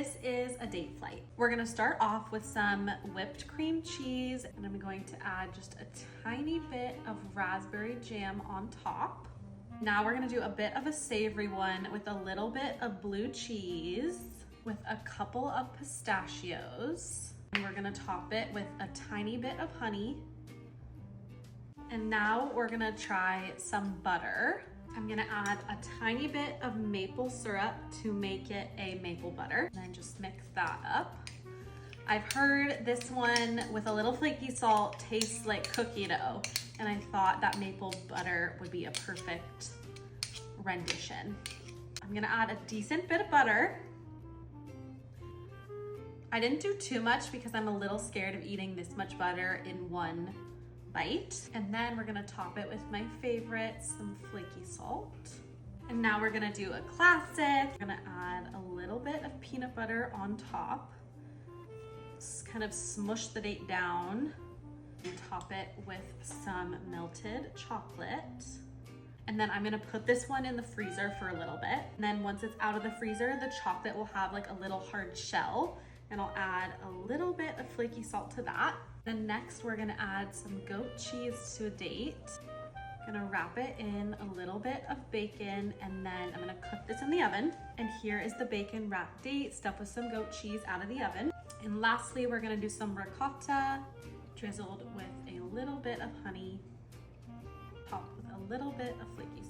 this is a date flight. We're gonna start off with some whipped cream cheese, and I'm going to add just a tiny bit of raspberry jam on top. Now we're gonna do a bit of a savory one with a little bit of blue cheese with a couple of pistachios. And we're gonna top it with a tiny bit of honey. And now we're gonna try some butter. I'm gonna add a tiny bit of maple syrup to make it a maple butter. And then just mix that up. I've heard this one with a little flaky salt tastes like cookie dough, and I thought that maple butter would be a perfect rendition. I'm gonna add a decent bit of butter. I didn't do too much because I'm a little scared of eating this much butter in one bite. And then we're gonna top it with my favorite, some flaky salt. And now we're gonna do a classic. We're gonna add a little bit of peanut butter on top. Just kind of smush the date down and top it with some melted chocolate. And then I'm gonna put this one in the freezer for a little bit. And then once it's out of the freezer, the chocolate will have like a little hard shell, and I'll add a little bit of flaky salt to that. Then next we're gonna add some goat cheese to a date. Gonna wrap it in a little bit of bacon, and then I'm gonna cook this in the oven. And here is the bacon wrapped date stuffed with some goat cheese out of the oven. And lastly, we're gonna do some ricotta drizzled with a little bit of honey, topped with a little bit of flaky